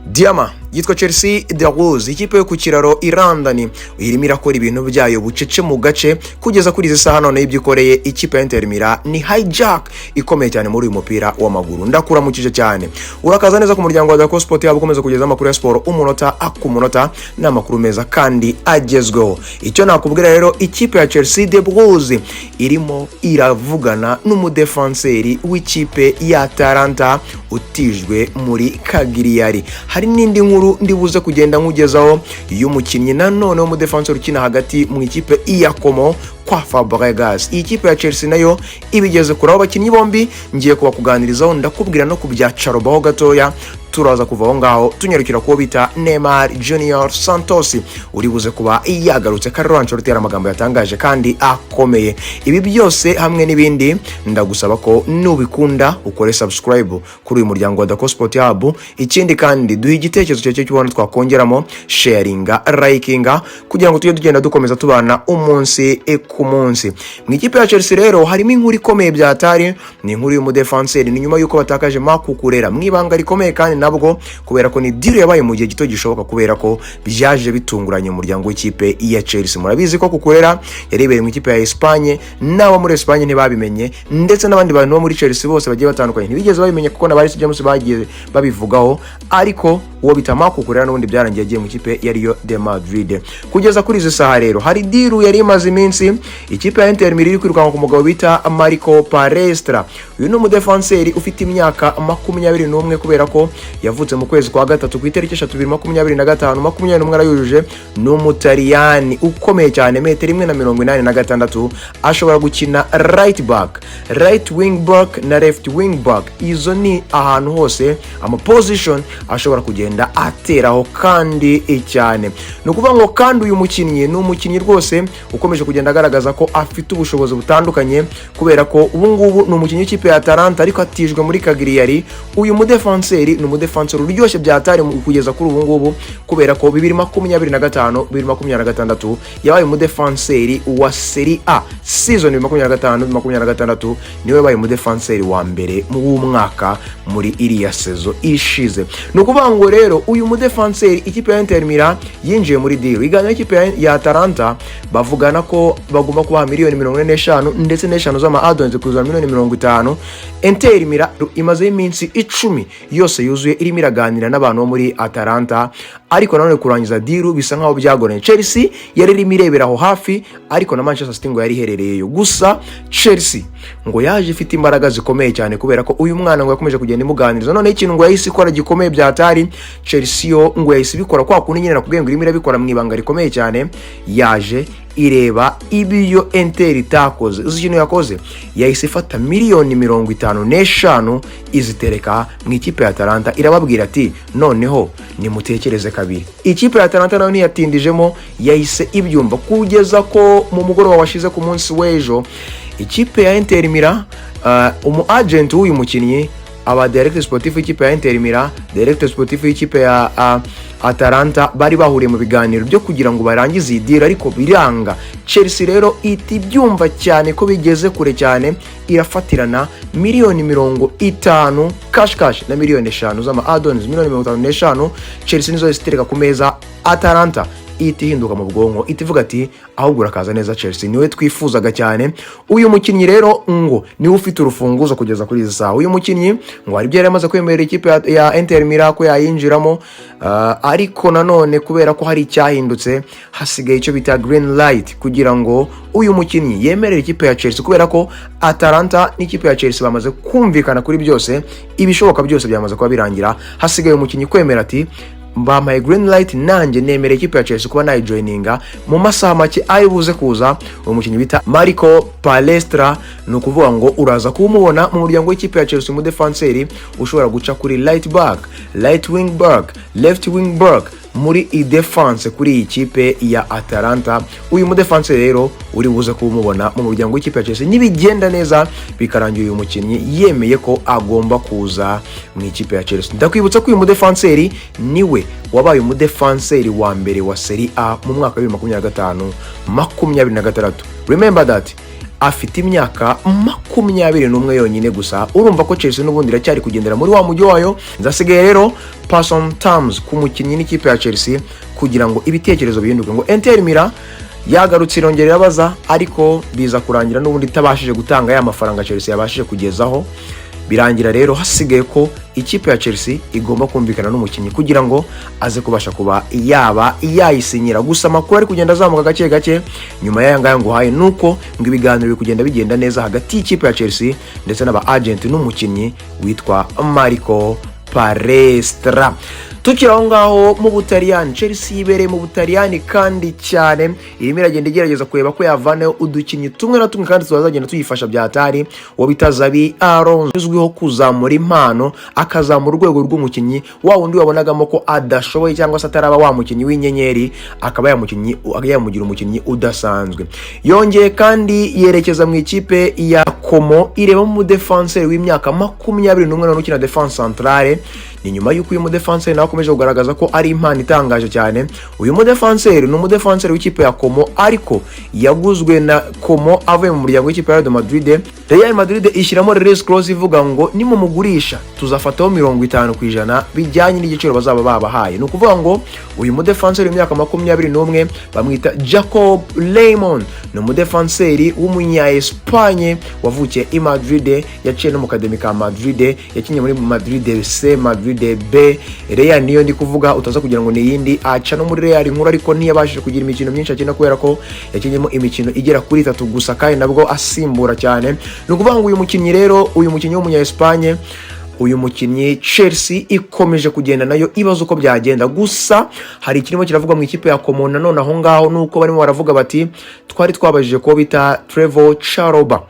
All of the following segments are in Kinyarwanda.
Diama yitwa Chelsea de Rose, ikipe yo ku kiraro irandani irimo irakora ibintu byayo bucece mu gace kugeza kuri izi saha none y'ibyikoreye ikipe ya Inter Milan ni hijack ikomeye cyane muri uyu mupira w'amaguru. Ndakuramukije cyane, urakaza neza ku muryango wa Dako Sport yabo ukomeza kugeza amakuru ya sport umunota akumunota n'amakuru meza kandi agezweho. Icyo nakubwira rero, ikipe ya Chelsea de Rose irimo iravugana n'umudefenseri w'ikipe ya Atalanta utijwe muri Cagliari. Hari n'indi nkuru ndibuze kugenda nkugezaho y'umukinnyi nanone w'umudefenseri ukina hagati mu ikipe ya Como kwa Fabregas. Iyi kipe ya Chelsea nayo ibigeze kuri abo bakinnyi bombi ngiye kubakuganirizaho, ndakubwira no kubyacarobaho gatoya. Turaza kuva aho ngaho tunyarukira kubo bita Neymar Junior Santos uri buze kuba yagarutse. Carlo Ancelotti amagambo yatangaje kandi akomeye. Ibi byose hamwe n'ibindi ndagusaba ko nubikunda ukore subscribe kuri uyu muryango wa Dako Sport Hub. Ikindi kandi duhe igitekerezo cyo cyubona twakongeramo sharinga, likinga kugira ngo tujye tugenda dukomeza tubana umunsi ku munsi. Mu ikipe ya Chelsea rero harimo inkuru ikomeye byatari, ni inkuru y'umudefenseri ni nyuma yuko batakaje Makukurera mwibanga rikomeye kandi nabwo kubera ko ni deal yabaye mu gihe gito gishoboka, kubera ko byaje bitunguranye mu muryango w'ikipe ya Chelsea. Murabizi ko Kukurera yarebeye mu ikipe ya Espagne, n'abo muri Espagne ntibabimenye, ndetse n'abandi bantu bo muri Chelsea bose bagiye batandukanye ntibigeze babimenye kuko na Barca James bagiye babivugaho, ariko uwo bitama Kukurera n'ubundi byarangiye agiye mu ikipe ya Real de Madrid. Kugeza kuri izi saha rero hari deal yari imaze iminsi, ikipe ya Inter Milan iri kwirukanka ku mugabo bita Marco Palestra. Uyu ni umudefenseri ufite imyaka 21 kubera ko yavutse mu kwezi kwa gatatu ku itariki 2025 21 arayujuje. N'umutaliyani ukomeye cyane, 1.86 ashobora gukina right back, right wing back na left wing back. Izo ni ahantu hose ama position ashobora kugenda ateraho kandi cyane. Nukuvuga ngo kandi uyu mukinnyi ni umukinnyi rwose ukomeje kugenda agaragaza ko afite ubushobozi butandukanye, kubera ko ubu ngubu ni umukinnyi w'ikipe ya Atalanta ariko atijwe muri Cagliari. Uyu mudefenseri ni umudefenseri uryoshye byatari kugeza kuri ubu ngubu, kubera ko 2025 2026 yabaye umudefenseri wa Serie A season 2025-2026 niwe yabaye umudefenseri wa mbere mu mwaka muri iriya season ishize. Nukuvuga ngo rero uyu mudefenseri ikipe ya Inter Milan yinjiye muri deal igana ikipe ya Atalanta, bavugana ko bagomba kuba $45 ndetse n'eshanu z'ama add-ons kuzana $50. Inter Milan imaze iminsi 10 yose yuzuye irimo iraganira n'abantu bo muri Atalanta, ariko nanone kurangiza deal bisa nkaho byagoranye. Chelsea yari irimo ireberaho hafi, ariko na Manchester City ngo yari iherereyeyo. Gusa Chelsea ngo yaje ifite imbaraga zikomeye cyane, kubera ko uyu mwana ngo yakomeje kugenda imuganiriza. None ikintu ngo yahise ikora gikomeye byatari, Chelsea yo ngo yahise bikora kwa kundi nyine nakubwiye ngo irimo irabikora mu ibanga rikomeye cyane. Yaje ireba ibiyo Inter itakoze. Uzi ikintu yakoze? Yahise ifata $55 izitereka mu ikipe ya Atalanta, irababwira ati noneho nimutekereze kabiri. Ikipe ya Atalanta nayo ntiyatindijemo, yahise ibyumva kugeza ko mu mugoroba washize ku munsi w'ejo ikipe ya Inter Milan umu agent w'uyu mukinnyi, aba director sportif w'ikipe ya Inter Milan, director sportif w'ikipe ya Atalanta bari bahuriye mu biganiro byo kugira ngo barangize iyi deal, ariko biranga. Chelsea rero iti byumva cyane ko bigeze kure cyane, irafatirana $50 cash na $5 z'ama add-ons $55. Chelsea nizo zitereka ku meza, Atalanta iti hinduka mu bwonko itivuga ati ahubwo urakaza neza Chelsea, niwe twifuzaga cyane. Uyu mukinnyi rero ngo niwe ufite urufunguzo kugeza kuri izi saha. Uyu mukinnyi ngo hari byari yamaze kwemerera ikipe ya Inter Milan ko yayinjiramo, ariko nanone kubera ko hari icyahindutse hasigaye icyo bita green light kugira ngo uyu mukinnyi yemerere ikipe ya Chelsea, kubera ko Atalanta n'ikipe ya Chelsea bamaze kumvikana kuri byose, ibishoboka byose byamaze kuba birangira. Hasigaye umukinnyi kwemera ati my green light nanjye nemere ikipe ya Chelsea kuba nayijoininga mu masaha make ari buze kuza. Uwo mukinnyi bita Marco Palestra, ni ukuvuga ngo uraza kumubona mu muryango w'ikipe ya Chelsea, umudefenseri ushobora guca kuri right back, right wing back, left wing back muri defense kuri iyi kipe ya Atalanta. Uyu mudefenseri rero uri buze kumubona mu muryango w'ikipe ya Chelsea nibigenda neza bikarangira uyu mukinnyi yemeye ko agomba kuza mu ikipe ya Chelsea. Ndakwibutsa ko uyu mudefenseri niwe wabaye umudefenseri wa mbere wa Serie A mu mwaka wa 2025-26. Remember that afite imyaka 21 yonyine gusa. Urumva ko Chelsea n'ubundi iracyari kugendera muri wa mujyi wayo. Nzasigaye rero person terms ku mukinnyi n'ikipe ya Chelsea kugira ngo ibitekerezo bihinduke, ngo Inter Milan yagarutse irongerera baza, ariko biza kurangira n'ubundi itabashije gutanga ya mafaranga Chelsea yabashije kugezaho. Birangira rero hasigaye ko ikipe ya Chelsea igomba kumvikana n'umukinnyi kugira ngo aze kubasha kuba yaba yayisinyira. Gusa amakuru ari kugenda azamuka gake gake nyuma y'aya ngaya ngo haye nuko ngo ibiganiro biri kugenda bigenda neza hagati y'ikipe ya Chelsea ndetse n'aba agent n'umukinnyi witwa Marco Palestra. Tukiraho ngaho mu Butaliyani, Chelsea ibereye mu Butaliyani kandi cyane irimo iragenda igerageza kureba ko yavanayo udukinnyi tumwe na tumwe kandi tuzagenda tuyifasha bya hatari. Uwo bita Xabi Alonso uzwiho kuzamura impano, akazamura urwego rw'umukinnyi wa wundi wabonagamo ko adashoboye cyangwa se ataraba wa mukinnyi w'inyenyeri, akaba yamugira umukinnyi udasanzwe. Yongeye kandi yerekeza mu ikipe ya Como ireba mu defenseur w'imyaka 21 ukina defense centrale. Ni nyuma y'uko uyu mudefenseur nawe akomeje kugaragaza ko ari impano itangaje cyane. Uyu mudefenseur ni umudefenseur w'ikipe ya Como, ariko yaguzwe na Como avuye mu muryango w'ikipe ya Real Madrid. Real Madrid ishyiramo release clause ivuga ngo nimumugurisha tuzafataho 50% bijyanye n'igiciro bazaba babahaye. Ni ukuvuga ngo uyu mudefenseur w'imyaka 21 bamwita Jacob Lemon, ni umudefenseur w'umunya Espagne wavukiye i Madrid, yaciye no mu academy ka Madrid, yakinye muri Madrid C, Madrid B. Real niyo ndi kuvuga, utaza kugira ngo ni yindi aca no muri Real nkuru, ariko ntiyabashije kugira imikino myinshi akina kubera ko yakinyemo imikino igera kuri 3 gusa kandi nabwo asimbura cyane. Ni ukuvuga ngo uyu mukinnyi rero, uyu mukinnyi w'umunya Espagne, uyu mukinnyi Chelsea ikomeje kugenda nayo ibazo uko byagenda. Gusa hari ikirimo kiravuga mu ikipe ya Como nanone aho ngaho, nuko barimo baravuga bati twari twabajije ko bita Trevoh Chalobah.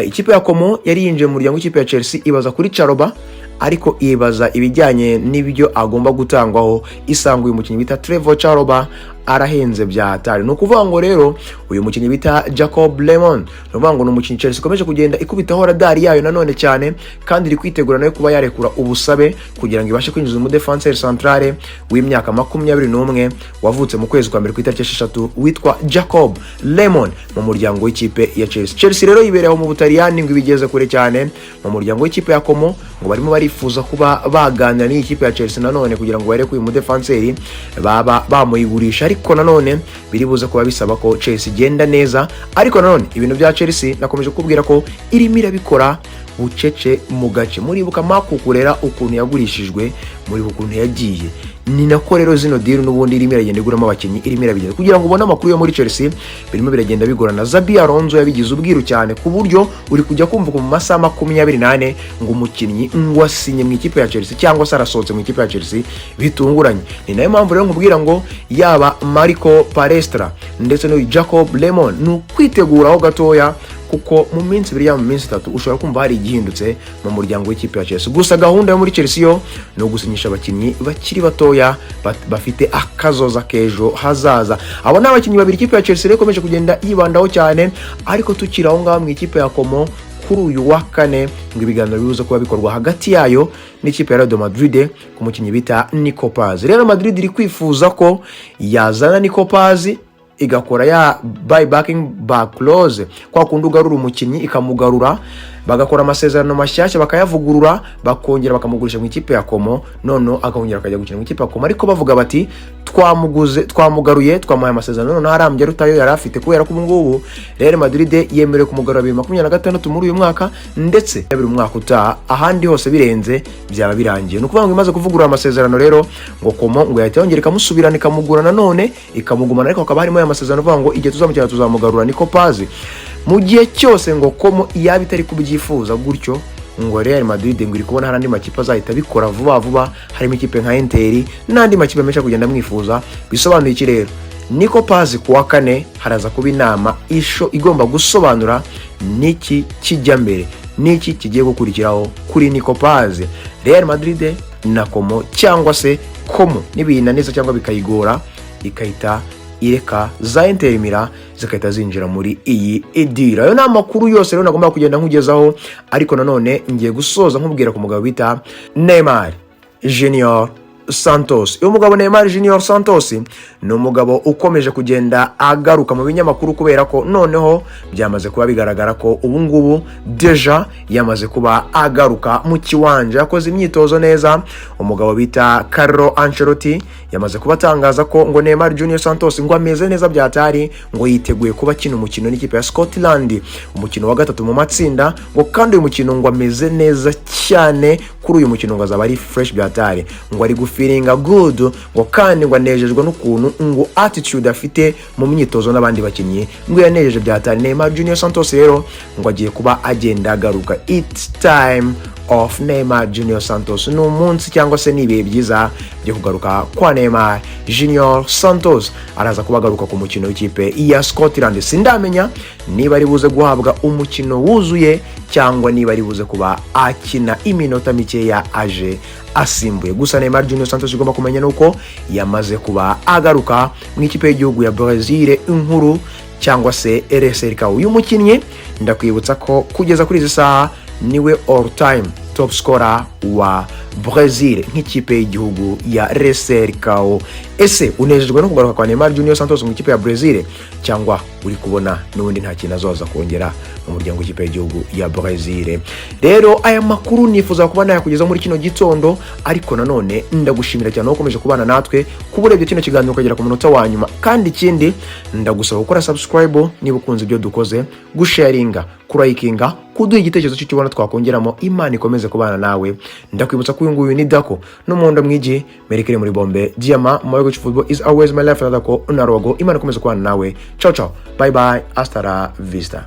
Ikipe ya Como yari yinjiye mu muryango w'ikipe ya Chelsea ibaza kuri Chalobah, ariko ibaza ibijyanye n'ibyo agomba gutangwaho, isanga uyu mukinnyi bita Trevoh Chalobah arahenze bya hatari. No kuvuga ngo rero uyu mukinnyi bita Jacob Lemon, no kuvuga ngo n'umukinnyi Chelsea ikomeje kugenda ikubitaho radari yayo nanone cyane, kandi iri kwitegura nayo kuba yarekura ubusabe kugira ngo ibashe kwinjiza mu defenseur centrale w'imyaka 21 wavutse mu kwezi kwa mbere ku itariki 6 witwa Jacob Lemon mu muryango w'ikipe ya Chelsea. Chelsea rero ibereho mu Butaliyani ngo ibigeze kure cyane mu muryango w'ikipe ya Como, ngo barimo barifuza kuba baganira n'ikipe ya Chelsea nanone kugira ngo bareke uyu mu defenseur baba bamuyigurisha, ariko nanone biribuza kuba bisaba ko Chelsea igenda neza. Ariko nanone ibintu bya Chelsea nakomeje kubwira ko irimo irabikora bucece mu gace. Muribuka makukurera ukuntu yagurishijwe, muri ukuntu yagiye, ni nako rero zino deal n'ubundi irimo iragenda iguramo abakinnyi, irimo irabigenda kugira ngo ubone amakuru yo muri Chelsea birimo biragenda bigorana. Xabi Alonso yabigize ubwiru cyane ku buryo uri kujya kumva mu masaha 28 ngo umukinnyi wasinye mu ikipe ya Chelsea cyangwa se arasohotse mu ikipe ya Chelsea bitunguranye. Ni nayo mpamvu rero nkubwira ngo yaba Marco Palestra ndetse no Jacob Lemon ni kwiteguraho gatoya, kuko mu minsi 2 mu minsi 3 ushobora kumva hari igihindutse mu muryango w'ikipe ya Chelsea. Gusa gahunda yo muri Chelsea yo no gusinyisha abakinnyi bakiri batoya bafite akazoza kejo hazaza. Abo ni abakinnyi babiri ikipe ya Chelsea rero ikomeje kugenda yibandaho cyane, ariko tukiraho ngaho mu ikipe ya Como kuri uyu wa kane ngo ibiganiro bibuze kuba bikorwa hagati yayo n'ikipe ya Real Madrid ku mukinnyi bita Nico Paz. Real Madrid iri kwifuza ko yazana Nico Paz igakora ya buybacking back clause, kwa kundi ugarura umukinnyi ikamugarura, bagakora amasezerano mashyashya bakayavugurura, bakongera bakamugurisha mu ikipe ya Como, none akongera akajya gukina mu ikipe ya Como. Ariko bavuga bati twamugaruye twamuhaye amasezerano none arambye rutayo yari afite, kubera ko ngubu Real Madrid yemerewe kumugarura 2026 muri uyu mwaka ndetse buri mwaka utaha, ahandi hose birenze byaba birangiye. No kuvuga ngo imaze kuvugurura amasezerano rero ngo Como ngo yahita yongera ikamusubirana ikamugura nanone ikamugumana, ariko akaba harimo amasezerano avuga ngo igihe tuzamukira tuzamugarura Nico Paz mu gihe cyose ngo Como yaba itari kubyifuza gutyo, ngo Real Madrid ngo iri kubona harandi makipe azahita bikora vuba, harimo ikipe nka Inter n'andi makipe menshi kugenda mwifuza. Bisobanuye iki rero? Nico Paz kuwa kane haraza kuba inama igomba gusobanura niki kijya mbere, niki kigiye gukurikiraho kuri Nico Paz, Real Madrid na Como, cyangwa se Como nibinaniza cyangwa bikayigora ikahita ireka za Inter Milan zikahita zinjira muri iyi idira. Ayo ni amakuru yose rero nagomba kugenda nkugezaho, ariko nanone ngiye gusoza nkubwira ku mugabo bita Neymar Junior Santos. Uyu mugabo Neymar Junior Santos ni umugabo ukomeje kugenda agaruka mu binyamakuru kubera ko noneho byamaze kuba bigaragara ko ubu ngubu deja yamaze kuba agaruka mu kiwanja, yakoze imyitozo neza. Umugabo bita Carlo Ancelotti yamaze kuba atangaza ko ngo Neymar Junior Santos ngo ameze neza byatari, ngo yiteguye kuba kino umukino n'ikipe ya Scotland, umukino wa gatatu mu matsinda, ngo kandi uyu mukino ngo ameze neza cyane. Kuri uyu mukino ngo azaba ari fresh byatari, ngo ari feelinga good, ngo kandi ngo anejejwe n'ukuntu ngo attitude afite mu myitozo n'abandi bakinnyi, ngo yanejeje byatari. Neymar Junior Santos rero ngo agiye kuba agenda agaruka. It's time of Neymar Junior Santos. Ni umunsi cyangwa se nibihe byiza byo kugaruka kwa Neymar Junior Santos. Araza kuba agaruka ku mukino w'ikipe ya Scotland. Sindamenya niba ari buze guhabwa umukino wuzuye cyangwa niba ari buze kuba akina iminota mikeya aje asimbuye. Gusa Neymar Junior Santos ugomba kumenya nuko yamaze kuba agaruka mu ikipe y'igihugu ya Brazil inkuru cyangwa se RSLK. Uyu mukinnyi ndakwibutsa ko kugeza kuri izi saha niwe all time top scorer wa Brazil nk'ikipe y'igihugu ya RSLK. Ese unejejwe no kugaruka kwa Neymar Junior Santos mu ikipe ya Brazil cyangwa uri kubona n'ubundi nta kintu azoza kongera mu muryango w'ikipe y'igihugu ya Brazil? Rero aya makuru nifuza kuba nayakugeza muri kino gitondo, ariko nanone ndagushimira cyane ukomeje kubana natwe kuburebye kino kiganiro ukagera ku munota wa nyuma. Kandi ikindi ndagusaba gukora subscribe niba ukunze ibyo dukoze, gusharinga, kurayikinga, kuduha igitekerezo cy'ikibona twakongeramo. Imana ikomeze kubana nawe. Ndakwibutsa ko uyu nguyu ni Dako n'umuhondo mwigi merekere muri bombe Diama. My football is always my life. Dako unarogo. Imana ikomeze kubana nawe. Ciao ciao, bye bye, hasta la vista.